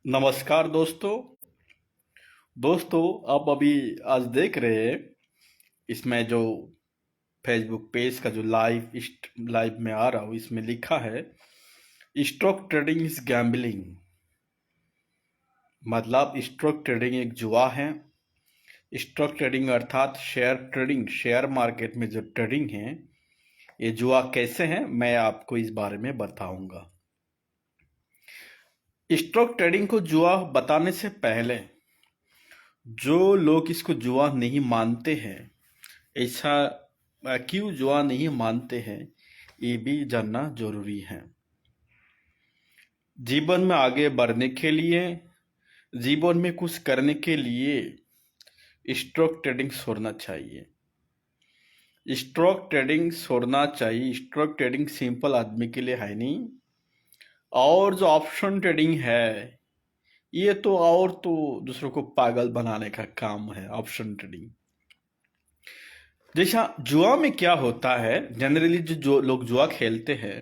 नमस्कार दोस्तों। आप अभी आज देख रहे हैं इसमें जो फेसबुक पेज का जो लाइव में आ रहा हूँ, इसमें लिखा है स्टॉक ट्रेडिंग इज गैम्बलिंग। मतलब स्टॉक ट्रेडिंग एक जुआ है। स्टॉक ट्रेडिंग अर्थात शेयर ट्रेडिंग, शेयर मार्केट में जो ट्रेडिंग है, ये जुआ कैसे है मैं आपको इस बारे में बताऊंगा। स्टॉक ट्रेडिंग को जुआ बताने से पहले जो लोग इसको जुआ नहीं मानते हैं, ऐसा क्यों जुआ नहीं मानते हैं, ये भी जानना जरूरी है। जीवन में आगे बढ़ने के लिए, जीवन में कुछ करने के लिए स्टॉक ट्रेडिंग छोड़ना चाहिए। स्टॉक ट्रेडिंग छोड़ना चाहिए। स्टॉक ट्रेडिंग सिंपल आदमी के लिए है नहीं। और जो ऑप्शन ट्रेडिंग है, ये तो और तो दूसरों को पागल बनाने का काम है ऑप्शन ट्रेडिंग। जैसा जुआ में क्या होता है, जनरली जो लोग जुआ खेलते हैं,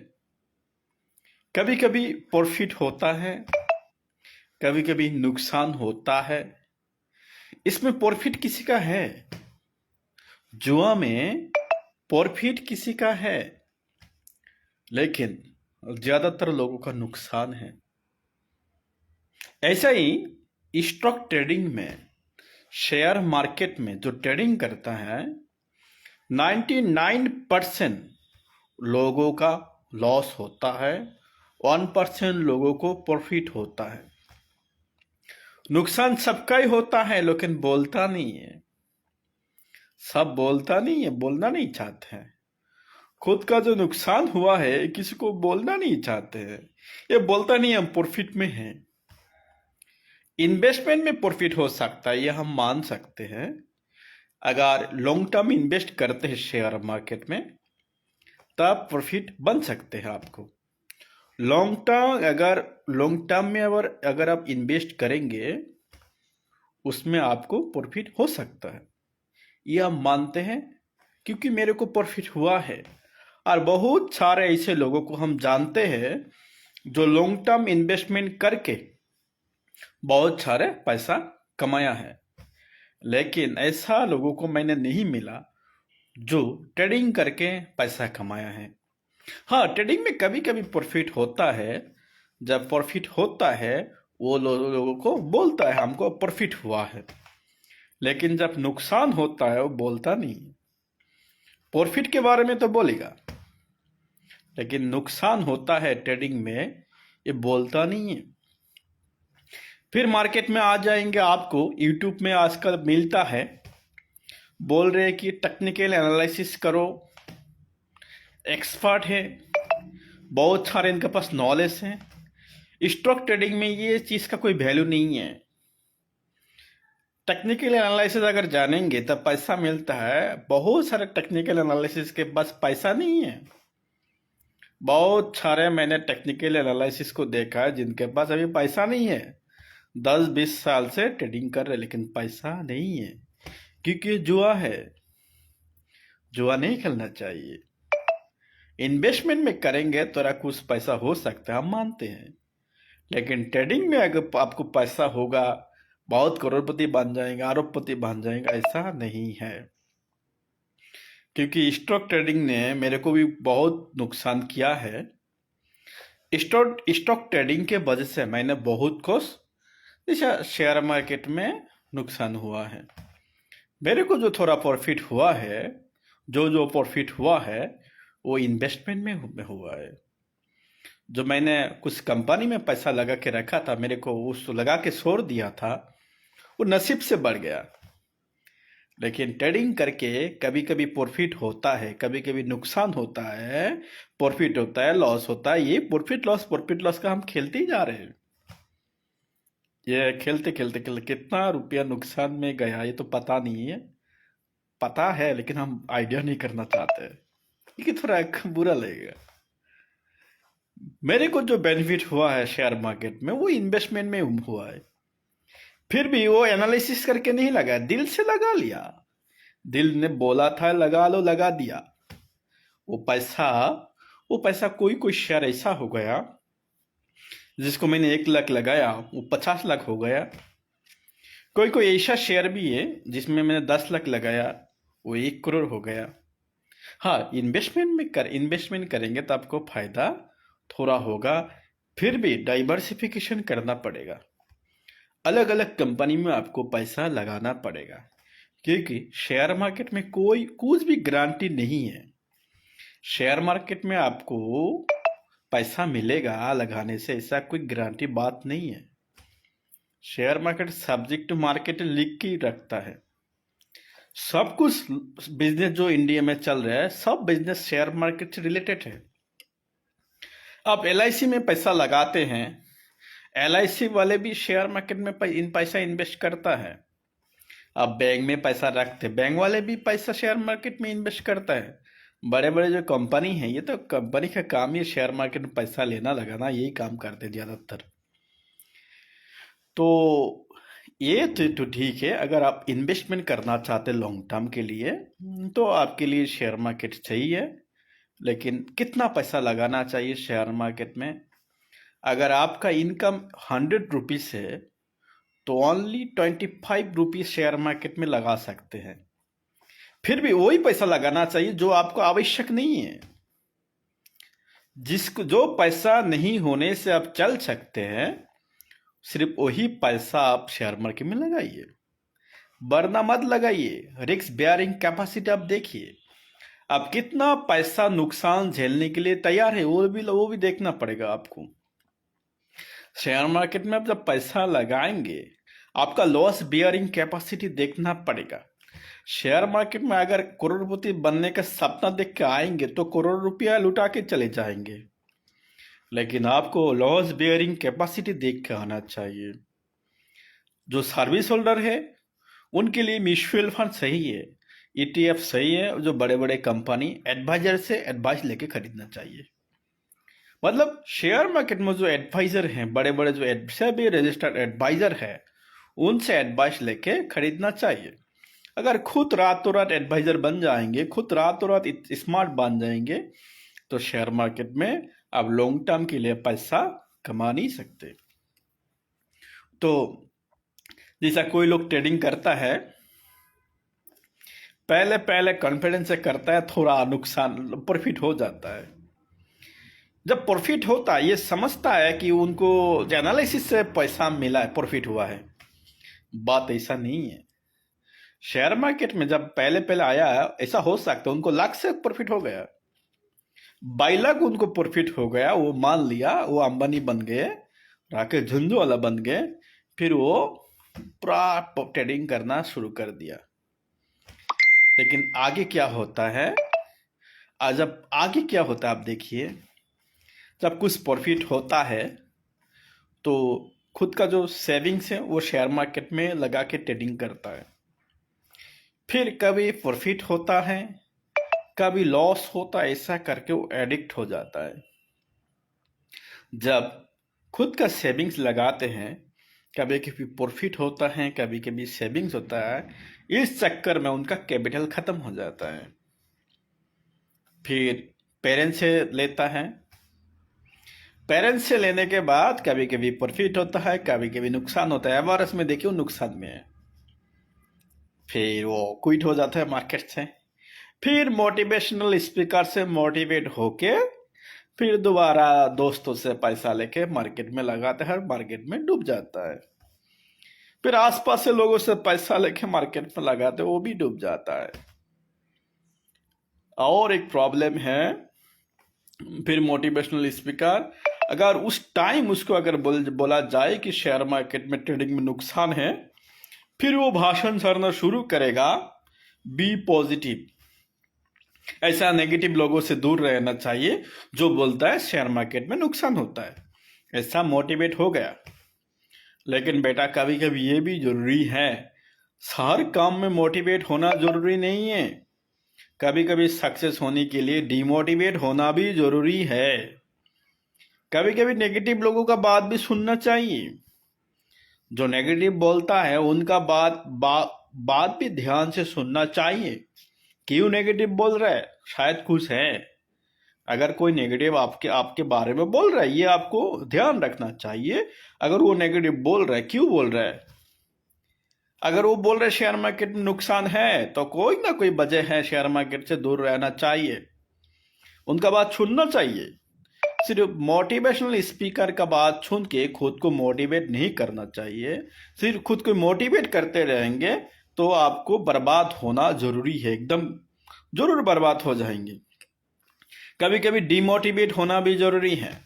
कभी कभी प्रॉफिट होता है, कभी कभी नुकसान होता है। इसमें प्रॉफिट किसी का है, जुआ में प्रॉफिट किसी का है, लेकिन ज्यादातर लोगों का नुकसान है। ऐसा ही स्टॉक ट्रेडिंग में, शेयर मार्केट में जो ट्रेडिंग करता है, 99% लोगों का लॉस होता है, 1% लोगों को प्रॉफिट होता है। नुकसान सबका ही होता है, लेकिन बोलता नहीं है। सब बोलता नहीं है, बोलना नहीं चाहते हैं। खुद का जो नुकसान हुआ है किसी को बोलना नहीं चाहते हैं। ये बोलता नहीं हम प्रॉफिट में हैं। इन्वेस्टमेंट में प्रॉफिट हो सकता है, ये हम मान सकते हैं। अगर लॉन्ग टर्म इन्वेस्ट करते हैं शेयर मार्केट में, तब प्रॉफिट बन सकते हैं आपको। लॉन्ग टर्म में अगर आप इन्वेस्ट करेंगे, उसमें आपको प्रॉफिट हो सकता है, ये हम मानते हैं, क्योंकि मेरे को प्रॉफिट हुआ है। और बहुत सारे ऐसे लोगों को हम जानते हैं जो लॉन्ग टर्म इन्वेस्टमेंट करके बहुत सारे पैसा कमाया है। लेकिन ऐसा लोगों को मैंने नहीं मिला जो ट्रेडिंग करके पैसा कमाया है। हाँ, ट्रेडिंग में कभी कभी प्रॉफिट होता है। जब प्रॉफिट होता है, वो लोगों को बोलता है हमको प्रॉफिट हुआ है। लेकिन जब नुकसान होता है, वो बोलता नहीं। प्रॉफिट के बारे में तो बोलेगा, लेकिन नुकसान होता है ट्रेडिंग में, ये बोलता नहीं है। फिर मार्केट में आ जाएंगे, आपको यूट्यूब में आजकल मिलता है, बोल रहे हैं कि टेक्निकल एनालिसिस करो, एक्सपर्ट है, बहुत सारे इनके पास नॉलेज है। स्टॉक ट्रेडिंग में ये चीज़ का कोई वैल्यू नहीं है। टेक्निकल एनालिसिस अगर जानेंगे तब पैसा मिलता है। बहुत सारे टेक्निकल एनालिसिस के पास पैसा नहीं है। बहुत सारे मैंने टेक्निकल एनालिसिस को देखा है जिनके पास अभी पैसा नहीं है। 10-20 साल से ट्रेडिंग कर रहे, लेकिन पैसा नहीं है, क्योंकि जुआ है। जुआ नहीं खेलना चाहिए। इन्वेस्टमेंट में करेंगे तो कुछ पैसा हो सकता है, हम मानते हैं। लेकिन ट्रेडिंग में अगर आपको पैसा होगा, बहुत करोड़पति बन जाएगा, अरबपति बन जाएगा, ऐसा नहीं है। क्योंकि स्टॉक ट्रेडिंग ने मेरे को भी बहुत नुकसान किया है। स्टॉक ट्रेडिंग के वजह से मैंने बहुत कुछ, जैसे शेयर मार्केट में नुकसान हुआ है। मेरे को जो थोड़ा प्रॉफिट हुआ है, जो प्रॉफिट हुआ है, वो इन्वेस्टमेंट में हुआ है। जो मैंने कुछ कंपनी में पैसा लगा के रखा था, मेरे को उस लगा के छोड़ दिया था, वो नसीब से बढ़ गया। लेकिन ट्रेडिंग करके कभी कभी प्रॉफिट होता है, कभी कभी नुकसान होता है, प्रॉफिट होता है, लॉस होता है। ये प्रॉफिट लॉस का हम खेलते ही जा रहे हैं। ये खेलते खेलते खेलते कितना रुपया नुकसान में गया, ये तो पता नहीं है। पता है, लेकिन हम आइडिया नहीं करना चाहते, क्योंकि थोड़ा बुरा लगेगा। मेरे को जो बेनिफिट हुआ है शेयर मार्केट में, वो इन्वेस्टमेंट में हुआ है। फिर भी वो एनालिसिस करके नहीं लगा, दिल से लगा लिया। दिल ने बोला था लगा लो, लगा दिया। वो पैसा वो पैसा कोई कोई शेयर ऐसा हो गया जिसको मैंने 1 लाख लगाया वो 50 लाख हो गया। कोई कोई ऐसा शेयर भी है जिसमें मैंने 10 लाख लगाया, वो 1 करोड़ हो गया। हाँ, इन्वेस्टमेंट करेंगे तो आपको फायदा थोड़ा होगा, फिर भी डाइवर्सिफिकेशन करना पड़ेगा। अलग अलग कंपनी में आपको पैसा लगाना पड़ेगा, क्योंकि शेयर मार्केट में कोई कुछ भी गारंटी नहीं है। शेयर मार्केट में आपको पैसा मिलेगा लगाने से, ऐसा कोई गारंटी बात नहीं है। Share market subject to market लिख के ही रखता है। सब कुछ बिजनेस जो इंडिया में चल रहा है, सब बिजनेस शेयर मार्केट से रिलेटेड है। आप LIC में पैसा लगाते हैं, LIC वाले भी शेयर मार्केट में पैसा इन्वेस्ट करता है। आप बैंक में पैसा रखते, बैंक वाले भी पैसा शेयर मार्केट में इन्वेस्ट करता है। बड़े बड़े जो कंपनी है, ये तो कंपनी का काम ही शेयर मार्केट में पैसा लेना लगाना, यही काम करते हैं ज़्यादातर। तो ये तो ठीक है, अगर आप इन्वेस्टमेंट करना चाहते हैं लॉन्ग टर्म के लिए, तो आपके लिए शेयर मार्केट सही है। लेकिन कितना पैसा लगाना चाहिए शेयर मार्केट में? अगर आपका इनकम 100 रुपीज़ है तो ओनली 25 रुपीज़ शेयर मार्केट में लगा सकते हैं। फिर भी वही पैसा लगाना चाहिए जो आपको आवश्यक नहीं है। जिसको जो पैसा नहीं होने से आप चल सकते हैं, सिर्फ वही पैसा आप शेयर मार्केट में लगाइए, वरना मत लगाइए। रिस्क बेयरिंग कैपेसिटी आप देखिए, आप कितना पैसा नुकसान झेलने के लिए तैयार है, वो भी देखना पड़ेगा आपको। शेयर मार्केट में आप जब पैसा लगाएंगे, आपका लॉस बेयरिंग कैपेसिटी देखना पड़ेगा। शेयर मार्केट में अगर करोड़पति बनने का सपना देख के आएंगे तो करोड़ रुपया लुटा के चले जाएंगे, लेकिन आपको लॉस बेयरिंग कैपेसिटी देख के आना चाहिए। जो सर्विस होल्डर है उनके लिए म्यूचुअल फंड सही है, ETF सही है। जो बड़े बड़े कंपनी एडवाइजर से एडवाइस लेके खरीदना चाहिए। मतलब शेयर मार्केट में जो एडवाइजर हैं, बड़े बड़े जो भी रजिस्टर्ड एडवाइजर है, उनसे एडवाइस लेके खरीदना चाहिए। अगर खुद रातों रात एडवाइजर बन जाएंगे, खुद रातों रात स्मार्ट बन जाएंगे, तो शेयर मार्केट में आप लॉन्ग टर्म के लिए पैसा कमा नहीं सकते। तो जैसा कोई लोग ट्रेडिंग करता है, पहले पहले कॉन्फिडेंस से करता है, थोड़ा नुकसान प्रॉफिट हो जाता है। जब प्रॉफिट होता है, ये समझता है कि उनको एनालिसिस से पैसा मिला है, प्रॉफिट हुआ है। बात ऐसा नहीं है। शेयर मार्केट में जब पहले पहले आया, ऐसा हो सकता है उनको लाख से प्रॉफिट हो गया, 22 लाख उनको प्रॉफिट हो गया, वो मान लिया वो अंबानी बन गए, राकेश झुंझुनवाला बन गए, फिर वो पूरा ट्रेडिंग करना शुरू कर दिया। लेकिन आगे क्या होता है, जब आगे क्या होता है आप देखिए, जब कुछ प्रॉफिट होता है तो खुद का जो सेविंग्स है वो शेयर मार्केट में लगा के ट्रेडिंग करता है। फिर कभी प्रॉफिट होता है, कभी लॉस होता है, ऐसा करके वो एडिक्ट हो जाता है। जब खुद का सेविंग्स लगाते हैं, कभी कभी प्रॉफिट होता है, कभी कभी सेविंग्स होता है, इस चक्कर में उनका कैपिटल खत्म हो जाता है। फिर पेरेंट्स से लेता है, पेरेंट्स से लेने के बाद कभी कभी प्रॉफिट होता है, कभी कभी नुकसान होता है। एवरेज में देखिए वो नुकसान में है, फिर वो क्विट हो जाता है मार्केट से। फिर मोटिवेशनल स्पीकर से मोटिवेट होके फिर दोबारा दोस्तों से पैसा लेके मार्केट में लगाता है, मार्केट में डूब जाता है। फिर आसपास से लोगों से पैसा लेके मार्केट में लगाते, वो भी डूब जाता है। और एक प्रॉब्लम है, फिर मोटिवेशनल स्पीकर अगर उस टाइम उसको अगर बोला जाए कि शेयर मार्केट में ट्रेडिंग में नुकसान है, फिर वो भाषण करना शुरू करेगा, बी पॉजिटिव। ऐसा नेगेटिव लोगों से दूर रहना चाहिए जो बोलता है शेयर मार्केट में नुकसान होता है। ऐसा मोटिवेट हो गया। लेकिन बेटा कभी कभी ये भी जरूरी है, हर काम में मोटिवेट होना जरूरी नहीं है। कभी कभी सक्सेस होने के लिए डिमोटिवेट होना भी जरूरी है। कभी कभी नेगेटिव लोगों का बात भी सुनना चाहिए। जो नेगेटिव बोलता है उनका बात भी ध्यान से सुनना चाहिए। क्यों नेगेटिव बोल रहा है, शायद कुछ है, अगर कोई नेगेटिव आपके आपके बारे में बोल रहा है, ये आपको ध्यान रखना चाहिए। अगर वो नेगेटिव बोल रहा है, क्यों बोल रहा है? अगर वो बोल रहे शेयर मार्केट में नुकसान है, तो कोई ना कोई वजह है, शेयर मार्केट से दूर रहना चाहिए, उनका बात सुनना चाहिए। सिर्फ मोटिवेशनल स्पीकर का बात सुन के खुद को मोटिवेट नहीं करना चाहिए। सिर्फ खुद को मोटिवेट करते रहेंगे तो आपको बर्बाद होना जरूरी है, एकदम जरूर बर्बाद हो जाएंगे। कभी कभी डिमोटिवेट होना भी जरूरी है।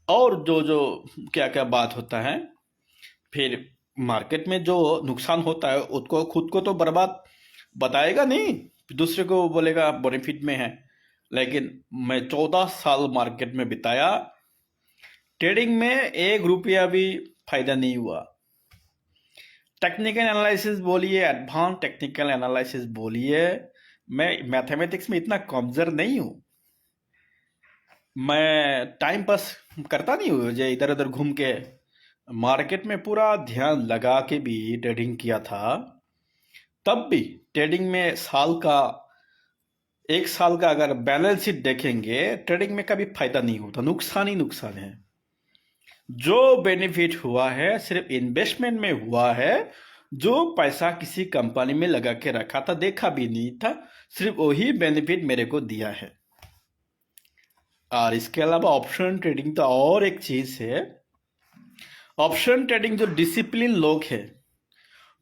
और जो जो क्या क्या बात होता है, फिर मार्केट में जो नुकसान होता है उसको खुद को तो बर्बाद बताएगा नहीं, दूसरे को बोलेगा बेनिफिट में है। लेकिन मैं 14 साल मार्केट में बिताया, ट्रेडिंग में 1 रुपया भी फायदा नहीं हुआ। टेक्निकल एनालिसिस बोलिए, एडवांस टेक्निकल एनालिसिस बोलिए, मैं मैथमेटिक्स में इतना कमजोर नहीं हूँ। मैं टाइम पास करता नहीं हूँ जो इधर उधर घूम के। मार्केट में पूरा ध्यान लगा के भी ट्रेडिंग किया था। तब भी ट्रेडिंग में एक साल का अगर बैलेंस शीट देखेंगे, ट्रेडिंग में कभी फायदा नहीं होता, नुकसान ही नुकसान है। जो बेनिफिट हुआ है सिर्फ इन्वेस्टमेंट में हुआ है। जो पैसा किसी कंपनी में लगा के रखा था, देखा भी नहीं था, सिर्फ वही बेनिफिट मेरे को दिया है। और इसके अलावा ऑप्शन ट्रेडिंग तो और एक चीज है। ऑप्शन ट्रेडिंग जो डिसिप्लिन लोग हैं,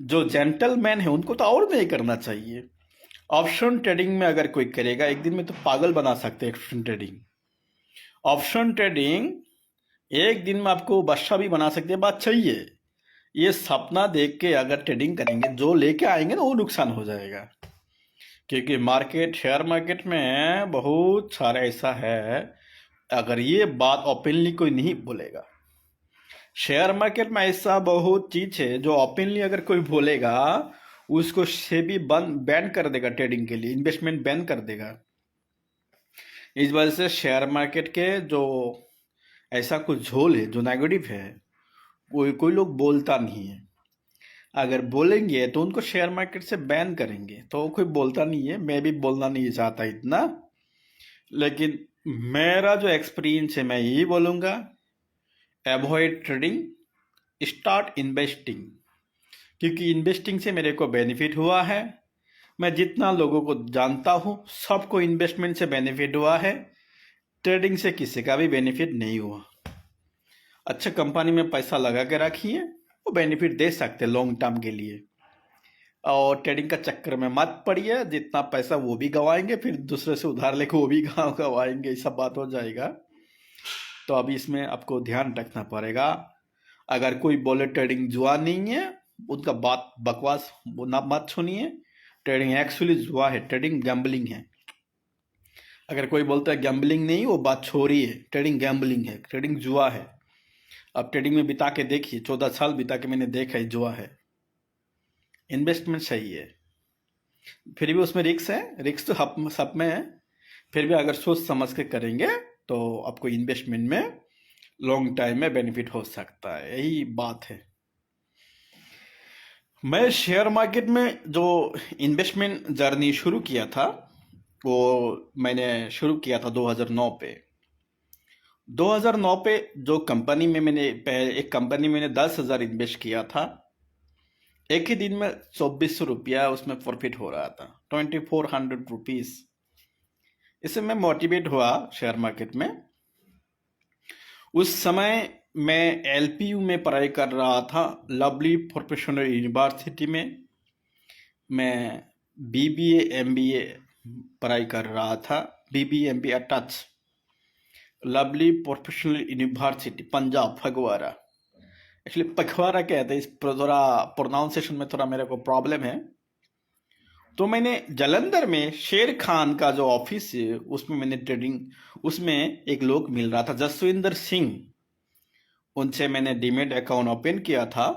जो जेंटलमैन है, उनको तो और नहीं करना चाहिए। ऑप्शन ट्रेडिंग में अगर कोई करेगा, एक दिन में तो पागल बना सकते हैं ऑप्शन ट्रेडिंग। ऑप्शन ट्रेडिंग एक दिन में आपको बादशाह भी बना सकते हैं, बात चाहिए। ये सपना देख के अगर ट्रेडिंग करेंगे, जो लेके आएंगे ना वो नुकसान हो जाएगा। क्योंकि मार्केट, शेयर मार्केट में बहुत सारा ऐसा है, अगर ये बात ओपनली कोई नहीं बोलेगा। शेयर मार्केट में ऐसा बहुत चीज है जो ओपनली अगर कोई बोलेगा, उसको सेबी बैन कर देगा, ट्रेडिंग के लिए इन्वेस्टमेंट बैन कर देगा। इस वजह से शेयर मार्केट के जो ऐसा कुछ झोल है, जो नेगेटिव है, कोई कोई लोग बोलता नहीं है। अगर बोलेंगे तो उनको शेयर मार्केट से बैन करेंगे, तो कोई बोलता नहीं है। मैं भी बोलना नहीं चाहता इतना, लेकिन मेरा जो एक्सपीरियंस है मैं यही बोलूँगा, अवॉइड ट्रेडिंग, स्टार्ट इन्वेस्टिंग। क्योंकि इन्वेस्टिंग से मेरे को बेनिफिट हुआ है। मैं जितना लोगों को जानता हूँ, सबको इन्वेस्टमेंट से बेनिफिट हुआ है, ट्रेडिंग से किसी का भी बेनिफिट नहीं हुआ। अच्छा कंपनी में पैसा लगा के रखिए, वो बेनिफिट दे सकते लॉन्ग टर्म के लिए। और ट्रेडिंग का चक्कर में मत पड़िए, जितना पैसा वो भी गवाएंगे, फिर दूसरे से उधार लेके वो भी गवाएंगे, ये सब बात हो जाएगा। तो अभी इसमें आपको ध्यान रखना पड़ेगा। अगर कोई बोले ट्रेडिंग जुआ नहीं है, उनका बात बकवास वो ना मत सुनिए। ट्रेडिंग एक्चुअली जुआ है, ट्रेडिंग गैम्बलिंग है। अगर कोई बोलता है गैम्बलिंग नहीं, वो बात छोड़िए, ट्रेडिंग गैम्बलिंग है, ट्रेडिंग जुआ है। अब ट्रेडिंग में बिता के देखिए, 14 साल बिता के मैंने देखा है, जुआ है। इन्वेस्टमेंट सही है, फिर भी उसमें रिस्क है, रिस्क तो सब में है। फिर भी अगर सोच समझ के करेंगे तो आपको इन्वेस्टमेंट में लॉन्ग टाइम में बेनिफिट हो सकता है, यही बात है। मैं शेयर मार्केट में जो इन्वेस्टमेंट जर्नी शुरू किया था, वो मैंने शुरू किया था 2009 पे। 2009 पे जो कंपनी में एक कंपनी में मैंने 10,000 इन्वेस्ट किया था। एक ही दिन में 2400 रुपया उसमें प्रॉफिट हो रहा था, 2400 रुपीज। इससे मैं मोटिवेट हुआ शेयर मार्केट में। उस समय मैं एलपीयू में पढ़ाई कर रहा था, लवली प्रोफेशनल यूनिवर्सिटी में। मैं बीबीए एमबीए पढ़ाई कर रहा था, BBA MBA touch, lovely professional university, Punjab, Phagwara. Actually पखवाड़ा कहते हैं, इस थोड़ा प्रोनाउंसिएशन में थोड़ा मेरे को प्रॉब्लम है। तो मैंने जलंधर में शेर खान का जो ऑफिस है, उसमें मैंने ट्रेडिंग, उसमें एक लोग मिल रहा था, जसविंदर सिंह, उनसे मैंने डीमेट अकाउंट ओपन किया था।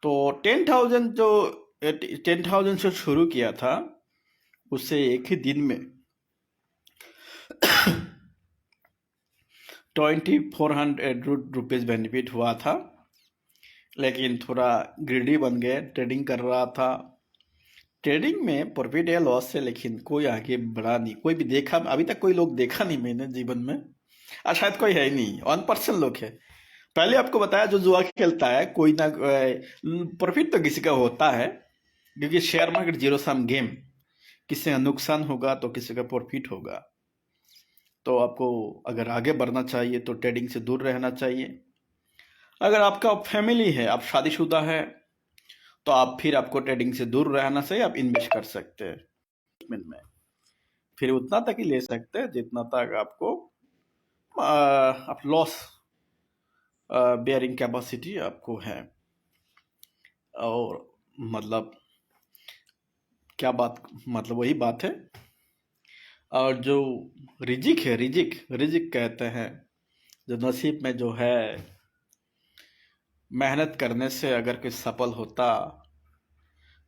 तो 10,000 से शुरू किया था, उससे एक ही दिन में 2400 रुपीज़ बेनिफिट हुआ था। लेकिन थोड़ा ग्रीडी बन गए, ट्रेडिंग कर रहा था, ट्रेडिंग में प्रॉफिट या लॉस से लेकिन कोई आगे बढ़ा नहीं, कोई भी देखा अभी तक, कोई लोग देखा नहीं मैंने जीवन में, और शायद कोई है ही नहीं, 1% लोग है। पहले आपको बताया जो जुआ खेलता है कोई ना, प्रॉफिट तो किसी का होता है, क्योंकि share market zero sum game, किसी का नुकसान होगा तो किसी का प्रॉफिट होगा। तो आपको अगर आगे बढ़ना चाहिए तो ट्रेडिंग से दूर रहना चाहिए। अगर आपका फैमिली है, आप शादीशुदा है, तो आप फिर आपको ट्रेडिंग से दूर रहना चाहिए, आप इन्वेस्ट कर सकते हैं में, फिर उतना तक ही ले सकते हैं जितना तक आपको आप लॉस बेयरिंग कैपेसिटी आपको है। और मतलब क्या बात, मतलब वही बात है। और जो रिजिक है, रिजिक रिजिक कहते हैं, जो नसीब में जो है, मेहनत करने से अगर कोई सफल होता,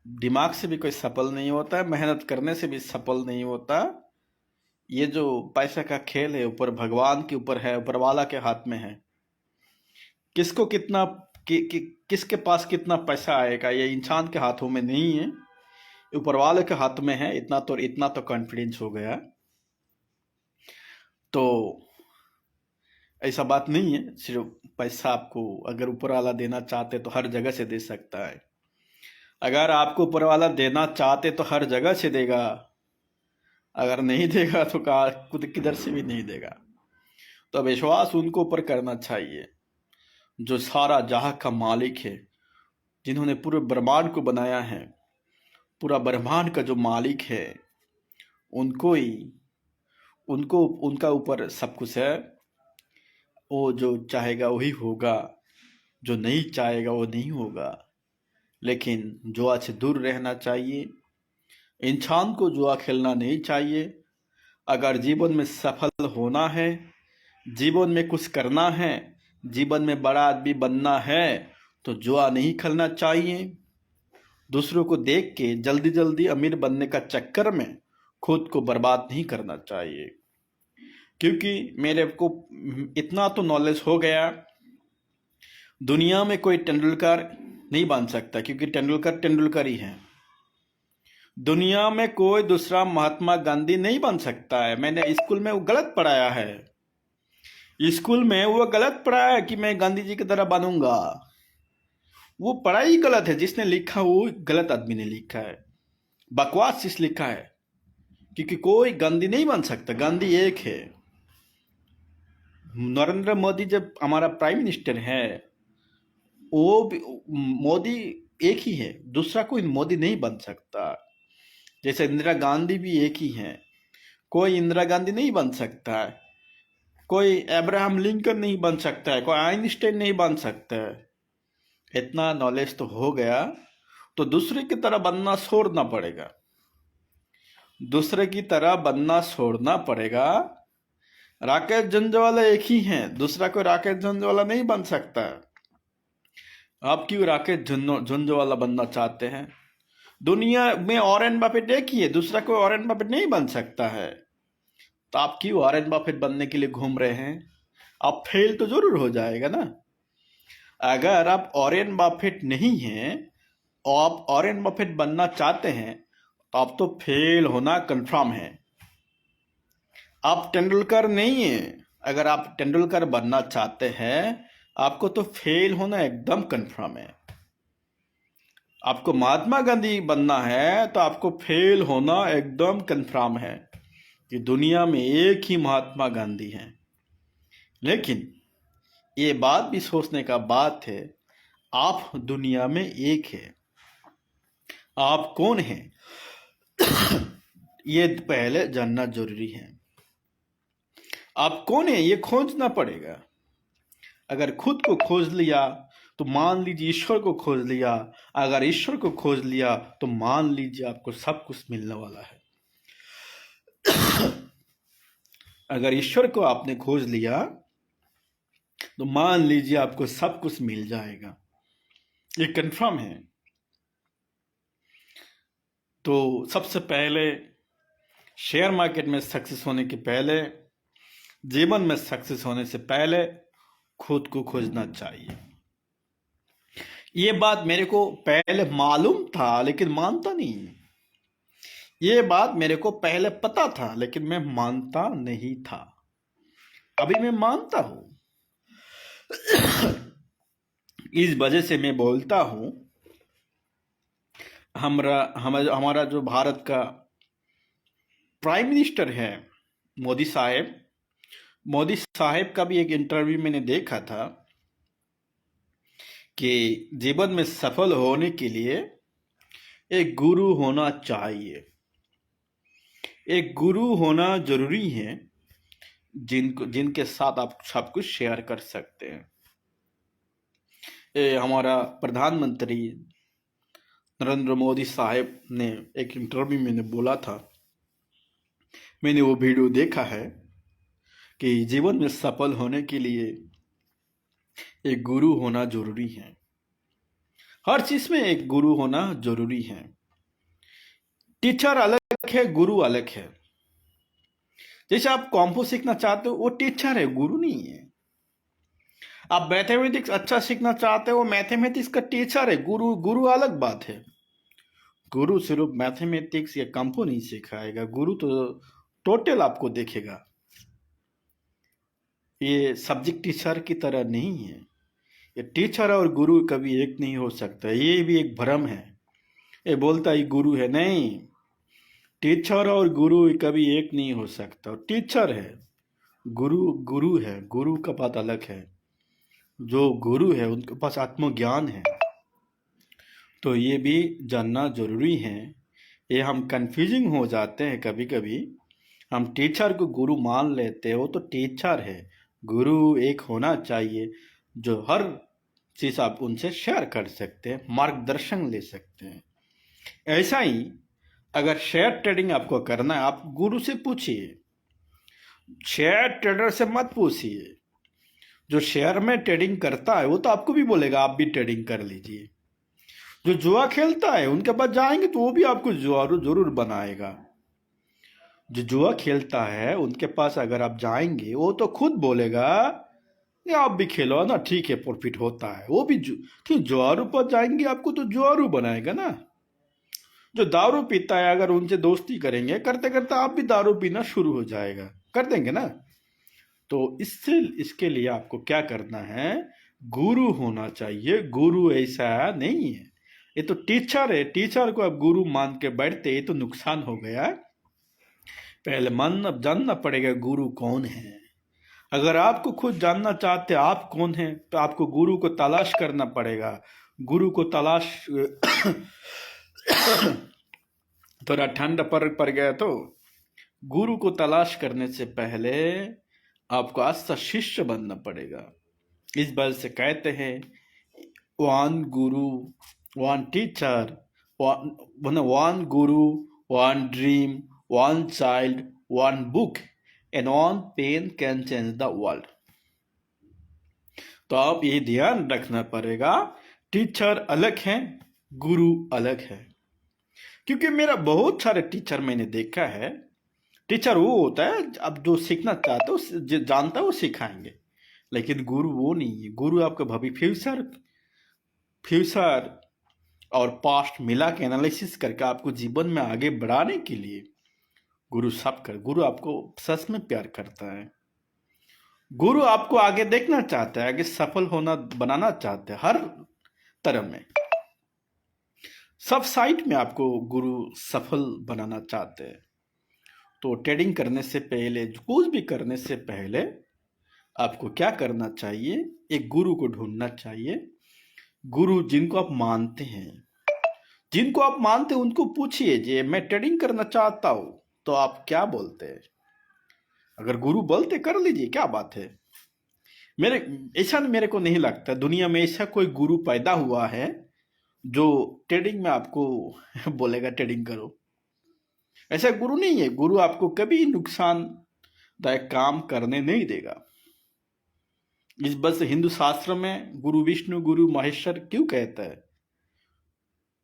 दिमाग से भी कोई सफल नहीं होता है, मेहनत करने से भी सफल नहीं होता। ये जो पैसा का खेल है ऊपर भगवान के ऊपर है, ऊपर वाला के हाथ में है। किसको कितना किसके पास कितना पैसा आएगा ये इंसान के हाथों में नहीं है, ऊपर वाले के हाथ में है। इतना तो कॉन्फिडेंस हो गया। तो ऐसा बात नहीं है सिर्फ पैसा आपको अगर ऊपर वाला देना चाहते तो हर जगह से दे सकता है। अगर आपको ऊपर वाला देना चाहते तो हर जगह से देगा, अगर नहीं देगा तो खुद किधर से भी नहीं देगा। तो विश्वास उनको ऊपर करना चाहिए जो सारा जहां का मालिक है, जिन्होंने पूरे ब्रह्मांड को बनाया है। पूरा ब्रह्मांड का जो मालिक है उनको ही, उनको उनका ऊपर सब कुछ है। वो जो चाहेगा वही होगा, जो नहीं चाहेगा वो नहीं होगा। लेकिन जुआ से दूर रहना चाहिए, इंसान को जुआ खेलना नहीं चाहिए। अगर जीवन में सफल होना है, जीवन में कुछ करना है, जीवन में बड़ा आदमी बनना है, तो जुआ नहीं खेलना चाहिए। दूसरों को देख के जल्दी जल्दी अमीर बनने का चक्कर में खुद को बर्बाद नहीं करना चाहिए। क्योंकि मेरे को इतना तो नॉलेज हो गया, दुनिया में कोई तेंदुलकर नहीं बन सकता, क्योंकि तेंदुलकर तेंदुलकर ही है। दुनिया में कोई दूसरा महात्मा गांधी नहीं बन सकता है। मैंने स्कूल में वो गलत पढ़ाया है, स्कूल में वो गलत पढ़ाया है कि मैं गांधी जी की तरह बनूंगा। वो पढ़ाई गलत है, जिसने लिखा वो गलत आदमी ने लिखा है, बकवास चीज लिखा है। क्योंकि कोई गांधी नहीं बन सकता, गांधी एक है। नरेंद्र मोदी जब हमारा प्राइम मिनिस्टर है, मोदी एक ही है, दूसरा कोई मोदी नहीं बन सकता। जैसे इंदिरा गांधी भी एक ही है, कोई इंदिरा गांधी नहीं बन सकता है, कोई अब्राहम लिंकन नहीं बन सकता है, कोई आइंस्टाइन नहीं बन सकता है। इतना नॉलेज तो हो गया, तो दूसरे की तरह बनना छोड़ना पड़ेगा, दूसरे की तरह बनना छोड़ना पड़ेगा। राकेश झुनझुनवाला एक ही है, दूसरा कोई राकेश झुनझुनवाला नहीं बन सकता। आप क्यों राकेश झुनझुनवाला बनना चाहते हैं? दुनिया में वॉरेन बफेट एक ही है, दूसरा कोई वॉरेन बफेट नहीं बन सकता है। तो आप क्यों वॉरेन बफेट बनने के लिए घूम रहे हैं? आप फेल तो जरूर हो जाएगा ना। अगर आप वॉरेन बफेट नहीं हैं और आप वॉरेन बफेट बनना चाहते हैं तो आप तो फेल होना कंफर्म है। आप तेंदुलकर नहीं है, अगर आप तेंदुलकर बनना चाहते हैं आपको तो फेल होना एकदम कंफर्म है। आपको महात्मा गांधी बनना है तो आपको फेल होना एकदम कंफर्म है कि दुनिया में एक ही महात्मा गांधी हैं। लेकिन ये बात भी सोचने का बात है, आप दुनिया में एक है। आप कौन हैं ये पहले जानना जरूरी है। आप कौन है ये खोजना पड़ेगा। अगर खुद को खोज लिया तो मान लीजिए ईश्वर को खोज लिया, अगर ईश्वर को खोज लिया तो मान लीजिए आपको सब कुछ मिलने वाला है। अगर ईश्वर को आपने खोज लिया तो मान लीजिए आपको सब कुछ मिल जाएगा, ये कंफर्म है। तो सबसे पहले शेयर मार्केट में सक्सेस होने के पहले, जीवन में सक्सेस होने से पहले खुद को खोजना चाहिए। ये बात मेरे को पहले मालूम था लेकिन मानता नहीं। ये बात मेरे को पहले पता था, लेकिन मैं मानता नहीं था। अभी मैं मानता हूं। इस वजह से मैं बोलता हूं, हमारा जो भारत का प्राइम मिनिस्टर है, मोदी साहेब, मोदी साहेब का भी एक इंटरव्यू मैंने देखा था कि जीवन में सफल होने के लिए एक गुरु होना चाहिए। एक गुरु होना जरूरी है, जिनके साथ आप सब कुछ शेयर कर सकते हैं। हमारा प्रधानमंत्री नरेंद्र मोदी साहब ने एक इंटरव्यू में बोला था, मैंने वो वीडियो देखा है, कि जीवन में सफल होने के लिए एक गुरु होना जरूरी है। हर चीज में एक गुरु होना जरूरी है। टीचर अलग है, गुरु अलग है। जैसे आप कॉम्पो सीखना चाहते हो, वो टीचर है, गुरु नहीं है। आप मैथमेटिक्स अच्छा सीखना चाहते हो, मैथमेटिक्स का टीचर है, गुरु गुरु अलग बात है। गुरु सिर्फ मैथमेटिक्स या कॉम्पो नहीं सिखाएगा, गुरु तो टोटल आपको देखेगा। ये सब्जेक्ट टीचर की तरह नहीं है। ये टीचर और गुरु कभी एक नहीं हो सकता, ये भी एक भ्रम है। ये बोलता है गुरु है, नहीं। टीचर और गुरु कभी एक नहीं हो सकता। टीचर है, गुरु गुरु है, गुरु का बात अलग है। जो गुरु है उनके पास आत्मज्ञान है, तो ये भी जानना जरूरी है। ये हम कंफ्यूजिंग हो जाते हैं कभी कभी। हम टीचर को गुरु मान लेते हो, तो टीचर है, गुरु एक होना चाहिए जो हर चीज आप उनसे शेयर कर सकते हैं, मार्गदर्शन ले सकते हैं। ऐसा ही अगर शेयर ट्रेडिंग आपको करना है, आप गुरु से पूछिए, शेयर ट्रेडर से मत पूछिए। जो शेयर में ट्रेडिंग करता है वो तो आपको भी बोलेगा आप भी ट्रेडिंग कर लीजिए। जो जुआ खेलता है उनके पास जाएंगे तो वो भी आपको जुआ जरूर बनाएगा। जो जुआ खेलता है उनके पास अगर आप जाएंगे, वो तो खुद बोलेगा कि आप भी खेलो ना, ठीक है, प्रॉफिट होता है। वो भी क्यों, जुआरू पर जाएंगे आपको तो जुआरू बनाएगा ना। जो दारू पीता है, अगर उनसे दोस्ती करेंगे, करते करते आप भी दारू पीना शुरू हो जाएगा, कर देंगे ना। तो इसके लिए आपको क्या करना है, गुरु होना चाहिए। गुरु ऐसा नहीं है, ये तो टीचर है। टीचर को आप गुरु मान के बैठते, ये तो नुकसान हो गया। पहले जानना पड़ेगा गुरु कौन है। अगर आपको खुद जानना चाहते आप कौन है, तो आपको गुरु को तलाश करना पड़ेगा। गुरु को तलाश थोड़ा ठंड पड़ गया, तो गुरु को तलाश करने से पहले आपको आस्था शिष्य बनना पड़ेगा। इस बात से कहते हैं, one guru, one teacher, one guru, one dream, one child, one book and one pen can change the world. तो आप ये ध्यान रखना पड़ेगा, टीचर अलग है, गुरु अलग है। क्योंकि मेरा बहुत सारे टीचर मैंने देखा है। टीचर वो होता है अब जो सीखना चाहता है, जो जानता है वो सिखाएंगे, लेकिन गुरु वो नहीं है। गुरु आपका फ्यूचर और पास्ट मिला के एनालिसिस करके आपको जीवन में आगे बढ़ाने के लिए गुरु आपको सच में प्यार करता है। गुरु आपको आगे देखना चाहता है, आगे सफल होना बनाना चाहता है। हर तरह में, सब साइड में आपको गुरु सफल बनाना चाहते हैं। तो ट्रेडिंग करने से पहले, कुछ भी करने से पहले आपको क्या करना चाहिए, एक गुरु को ढूंढना चाहिए। गुरु जिनको आप मानते हैं, उनको पूछिए, जे मैं ट्रेडिंग करना चाहता हूं, तो आप क्या बोलते हैं। अगर गुरु बोलते कर लीजिए, क्या बात है। मेरे को नहीं लगता दुनिया में ऐसा कोई गुरु पैदा हुआ है जो ट्रेडिंग में आपको बोलेगा ट्रेडिंग करो। ऐसा गुरु नहीं है। गुरु आपको कभी नुकसानदायक काम करने नहीं देगा। इस बस हिंदू शास्त्र में गुरु विष्णु गुरु महेश्वर क्यों कहता है,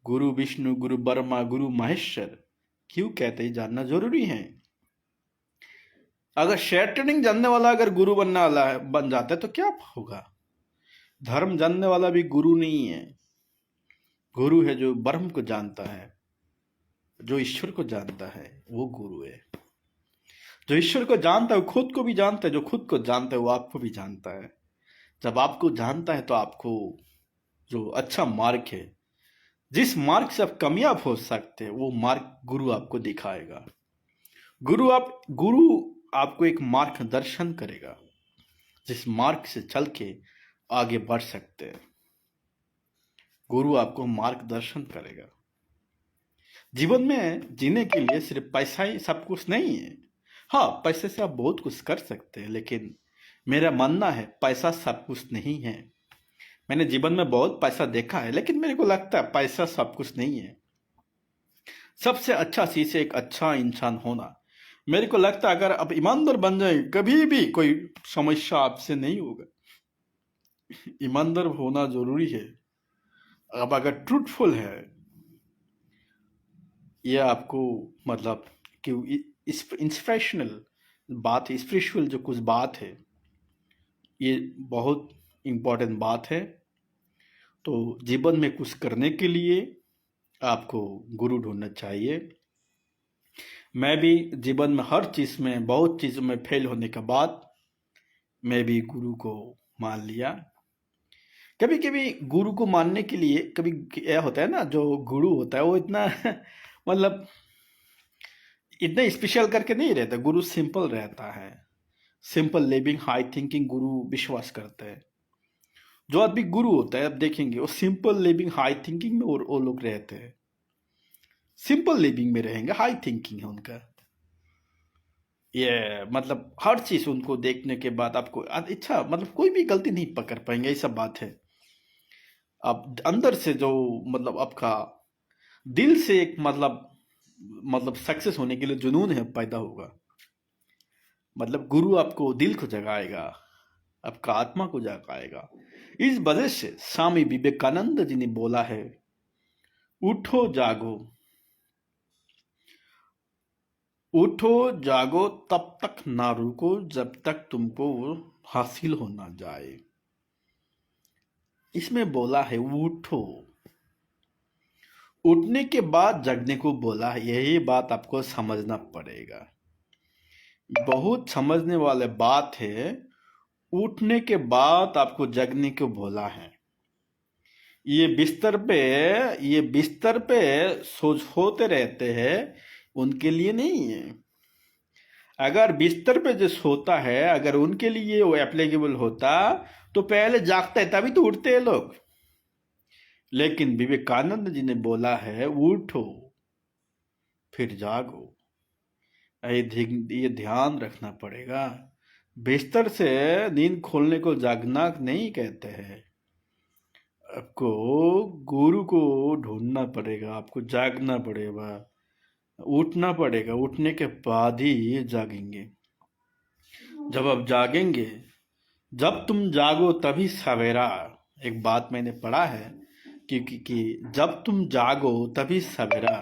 गुरु विष्णु गुरु ब्रह्मा गुरु महेश्वर क्यों कहते हैं, जानना जरूरी है। अगर शेयर ट्रेडिंग जानने वाला अगर गुरु बन जाता है तो क्या होगा। धर्म जानने वाला भी गुरु नहीं है। गुरु है जो ब्रह्म को जानता है। जो ईश्वर को जानता है वो गुरु है। जो ईश्वर को जानता है वो खुद को भी जानता है, जो खुद को जानता है वो आपको भी जानता है। जब आपको जानता है तो आपको जो अच्छा मार्ग है, जिस मार्ग से आप कामयाब हो सकते हैं, वो मार्ग गुरु आपको दिखाएगा। गुरु आपको एक मार्गदर्शन करेगा, जिस मार्ग से चल के आगे बढ़ सकते हैं। गुरु आपको मार्गदर्शन करेगा। जीवन में जीने के लिए सिर्फ पैसा ही सब कुछ नहीं है। हाँ, पैसे से आप बहुत कुछ कर सकते हैं, लेकिन मेरा मानना है पैसा सब कुछ नहीं है। मैंने जीवन में बहुत पैसा देखा है, लेकिन मेरे को लगता है पैसा सब कुछ नहीं है। सबसे अच्छा चीज है एक अच्छा इंसान होना। मेरे को लगता है अगर आप ईमानदार बन जाए, कभी भी कोई समस्या आपसे नहीं होगा। ईमानदार होना जरूरी है। अब अगर ट्रूथफुल है, ये आपको मतलब कि इंस्पिरेशनल बात है, स्पिरिचुअल जो कुछ बात है, ये बहुत इम्पोर्टेंट बात है। तो जीवन में कुछ करने के लिए आपको गुरु ढूंढना चाहिए। मैं भी जीवन में हर चीज में, बहुत चीजों में फेल होने के बाद मैं भी गुरु को मान लिया। कभी कभी गुरु को मानने के लिए कभी यह होता है ना, जो गुरु होता है वो इतना मतलब इतना स्पेशल करके नहीं रहता। गुरु सिंपल रहता है, सिंपल लिविंग हाई थिंकिंग गुरु विश्वास करते हैं। जो आदमी गुरु होता है, आप देखेंगे वो सिंपल लिविंग हाई थिंकिंग में वो लोग रहते हैं। सिंपल लिविंग में रहेंगे, हाई थिंकिंग है उनका। ये मतलब हर चीज उनको देखने के बाद आपको अच्छा मतलब कोई भी गलती नहीं पकड़ पाएंगे, ऐसा बात है। आप अंदर से जो मतलब आपका दिल से एक मतलब सक्सेस होने के लिए जुनून है पैदा होगा। मतलब गुरु आपको दिल को जगाएगा, आपका आत्मा को जगाएगा। इस वजह से स्वामी विवेकानंद जी ने बोला है, उठो जागो, उठो जागो तब तक ना रुको जब तक तुमको हासिल हो ना जाए। इसमें बोला है उठो, उठने के बाद जगने को बोला है। यही बात आपको समझना पड़ेगा, बहुत समझने वाले बात है। उठने के बाद आपको जगने को बोला है। ये बिस्तर पे सोते रहते हैं, उनके लिए नहीं है। अगर बिस्तर पे जो सोता है, अगर उनके लिए वो एप्लीकेबल होता तो पहले जागता है, तभी तो उठते हैं लोग। लेकिन विवेकानंद जी ने बोला है उठो फिर जागो। ये ध्यान रखना पड़ेगा। बिस्तर से नींद खोलने को जागना नहीं कहते हैं। आपको गुरु को ढूंढना पड़ेगा, आपको जागना पड़ेगा, उठना पड़ेगा। उठने के बाद ही जागेंगे। जब आप जागेंगे, जब तुम जागो तभी सवेरा। एक बात मैंने पढ़ा है कि जब तुम जागो तभी सवेरा।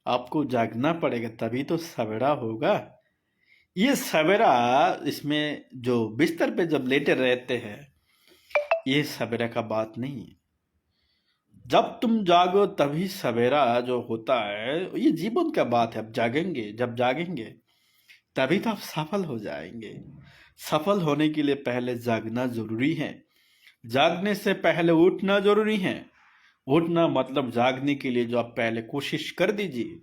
आपको जागना पड़ेगा तभी तो सवेरा होगा। ये सवेरा, इसमें जो बिस्तर पे जब लेटे रहते हैं, ये सवेरा का बात नहीं है। जब तुम जागो तभी सवेरा जो होता है, ये जीवन का बात है। अब जागेंगे, जब जागेंगे तभी तो आप सफल हो जाएंगे। सफल होने के लिए पहले जागना जरूरी है। जागने से पहले उठना जरूरी है। उठना मतलब जागने के लिए जो आप पहले कोशिश कर दीजिए।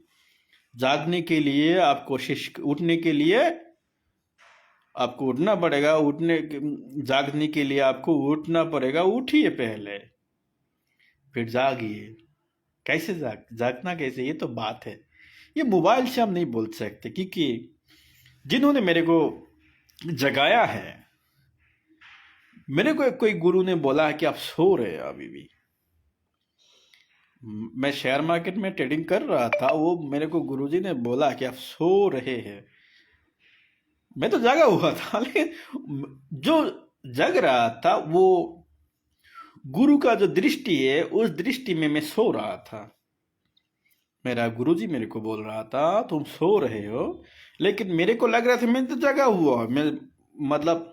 जागने के लिए आप कोशिश, उठने के लिए आपको उठना पड़ेगा। जागने के लिए आपको उठना पड़ेगा। उठिए पहले, फिर जागिए। कैसे जागना कैसे, ये तो बात है। ये मोबाइल से हम नहीं बोल सकते, क्योंकि जिन्होंने मेरे को जगाया है, मेरे को कोई गुरु ने बोला है कि आप सो रहे हैं अभी भी। मैं शेयर मार्केट में ट्रेडिंग कर रहा था, वो मेरे को गुरुजी ने बोला कि आप सो रहे हैं। मैं तो जागा हुआ था, लेकिन जो जग रहा था वो गुरु का जो दृष्टि है, उस दृष्टि में मैं सो रहा था। मेरा गुरुजी मेरे को बोल रहा था तुम सो रहे हो, लेकिन मेरे को लग रहा था मैं तो जगा हुआ। मैं मतलब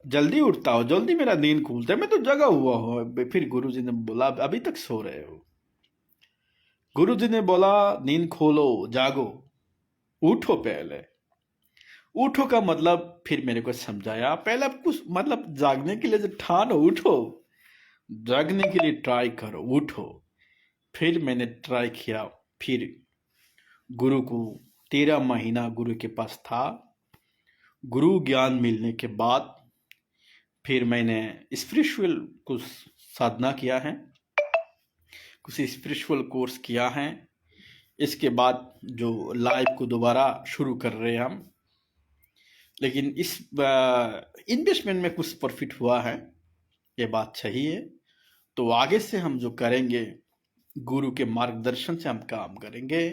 जल्दी उठता हूँ, जल्दी मेरा नींद खुलता है, मैं तो जगा हुआ हूँ। फिर गुरुजी ने बोला अभी तक सो रहे हो। गुरुजी ने बोला, नींद खोलो, जागो, उठो पहले। उठो का मतलब फिर मेरे को समझाया। पहले आप कुछ मतलब जागने के लिए जो ठानो, उठो, जागने के लिए ट्राई करो, उठो। फिर मैंने ट्राई किया। फिर गुरु को 13 महीना गुरु के पास था। गुरु ज्ञान मिलने के बाद फिर मैंने स्पिरिचुअल कुछ साधना किया है, कुछ स्पिरिचुअल कोर्स किया है। इसके बाद जो लाइफ को दोबारा शुरू कर रहे हैं हम। लेकिन इस इन्वेस्टमेंट में कुछ प्रॉफिट हुआ है, ये बात सही है। तो आगे से हम जो करेंगे, गुरु के मार्गदर्शन से हम काम करेंगे,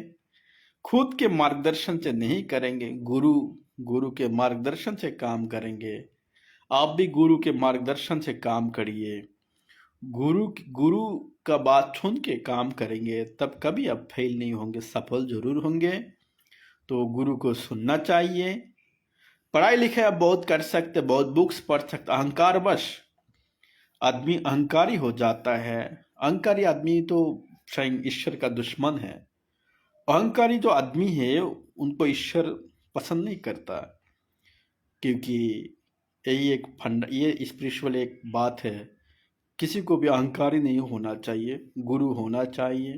खुद के मार्गदर्शन से नहीं करेंगे। गुरु के मार्गदर्शन से काम करेंगे। आप भी गुरु के मार्गदर्शन से काम करिए। गुरु का बात सुन के काम करेंगे, तब कभी आप फेल नहीं होंगे, सफल जरूर होंगे। तो गुरु को सुनना चाहिए। पढ़ाई लिखाई आप बहुत कर सकते, बहुत बुक्स पढ़ सकते। अहंकारवश आदमी अहंकारी हो जाता है। अहंकारी आदमी तो स्वयं ईश्वर का दुश्मन है। अहंकारी जो आदमी है उनको ईश्वर पसंद नहीं करता, क्योंकि यही एक ये स्पिरिचुअल एक बात है। किसी को भी अहंकारी नहीं होना चाहिए, गुरु होना चाहिए।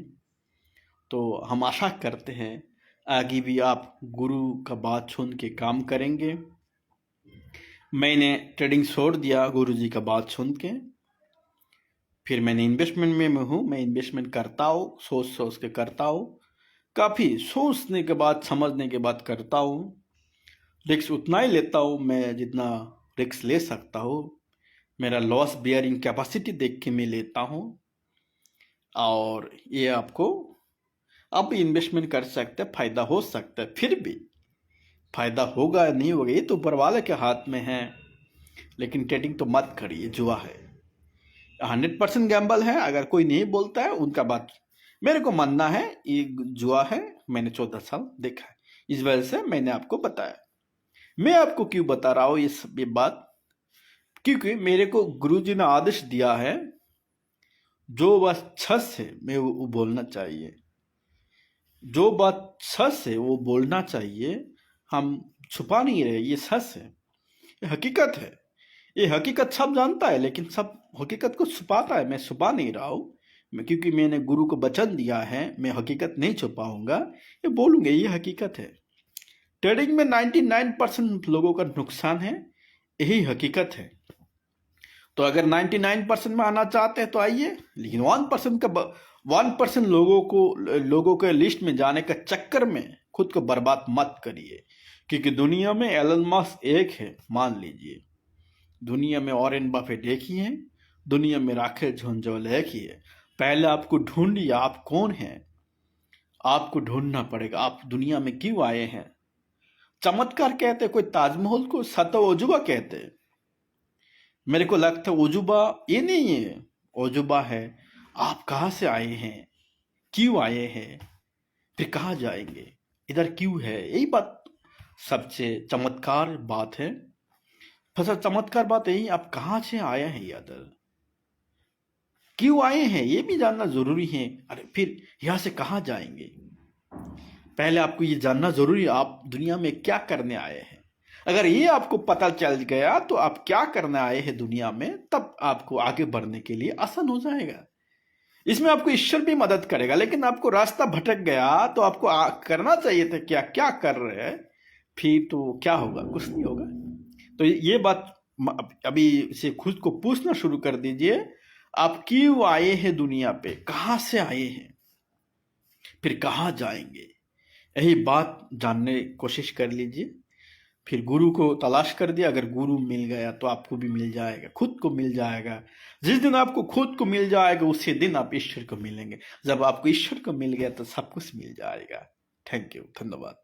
तो हम आशा करते हैं आगे भी आप गुरु का बात सुन के काम करेंगे। मैंने ट्रेडिंग छोड़ दिया गुरुजी का बात सुन के। फिर मैंने इन्वेस्टमेंट में हूँ। मैं इन्वेस्टमेंट करता हूँ, सोच सोच के करता हूँ, काफ़ी सोचने के बाद समझने के बाद करता हूँ। रिस्क उतना ही लेता हूँ मैं जितना रिस्क ले सकता हूँ। मेरा लॉस बियरिंग कैपेसिटी देख के मैं लेता हूँ। और ये आपको आप भी इन्वेस्टमेंट कर सकते हैं, फायदा हो सकता है। फिर भी फायदा होगा या नहीं होगा ये तो ऊपर वाले के हाथ में है। लेकिन ट्रेडिंग तो मत करिए, जुआ है, 100% गैम्बल है। अगर कोई नहीं बोलता है उनका बात, मेरे को मानना है ये जुआ है। मैंने 14 साल देखा है, इस वजह से मैंने आपको बताया। मैं आपको क्यों बता रहा हूँ ये बात, क्योंकि मेरे को गुरुजी ने आदेश दिया है, जो बात सच है मैं वो बोलना चाहिए। जो बात सच है वो बोलना चाहिए। हम छुपा नहीं रहे, ये सच है, ये हकीकत है। ये हकीकत सब जानता है, लेकिन सब हकीकत को छुपाता है। मैं छुपा नहीं रहा हूँ, क्योंकि मैंने गुरु को वचन दिया है, मैं हकीकत नहीं छुपाऊंगा, ये बोलूंगा, ये हकीकत है। ट्रेडिंग में 99% लोगों का नुकसान है, यही हकीकत है। तो अगर 99% में आना चाहते हैं तो आइए, लेकिन 1% लोगों के लिस्ट में जाने का चक्कर में खुद को बर्बाद मत करिए। क्योंकि दुनिया में एलन मस्क एक है, मान लीजिए। दुनिया में वॉरेन बफेट एक ही है, दुनिया में राकेश झुनझुनवाला एक ही है। पहले आपको ढूंढिए आप कौन हैं। आपको ढूंढना पड़ेगा, आप दुनिया में क्यों आए हैं। चमत्कार कहते कोई ताजमहल को सतो अजूबा कहते। मेरे को लगता है अजूबा ये नहीं है, अजूबा है आप कहाँ से आए हैं, क्यों आए हैं, फिर कहाँ जाएंगे, इधर क्यों है। यही बात सबसे चमत्कार बात है। फसल चमत्कार बात यही, आप कहाँ से आए हैं, इधर क्यों आए हैं, ये भी जानना जरूरी है। अरे फिर यहाँ से कहाँ जाएंगे, पहले आपको ये जानना जरूरी है, आप दुनिया में क्या करने आए हैं। अगर ये आपको पता चल गया तो आप क्या करने आए हैं दुनिया में, तब आपको आगे बढ़ने के लिए आसान हो जाएगा। इसमें आपको ईश्वर भी मदद करेगा। लेकिन आपको रास्ता भटक गया तो आपको करना चाहिए था क्या क्या कर रहे हैं, फिर तो क्या होगा, कुछ नहीं होगा। तो ये बात अभी से खुद को पूछना शुरू कर दीजिए, आप क्यों आए हैं दुनिया पे, कहाँ से आए हैं, फिर कहाँ जाएंगे। यही बात जानने की कोशिश कर लीजिए। फिर गुरु को तलाश कर दिया। अगर गुरु मिल गया तो आपको भी मिल जाएगा, खुद को मिल जाएगा। जिस दिन आपको खुद को मिल जाएगा उसी दिन आप ईश्वर को मिलेंगे। जब आपको ईश्वर को मिल गया तो सब कुछ मिल जाएगा। थैंक यू, धन्यवाद।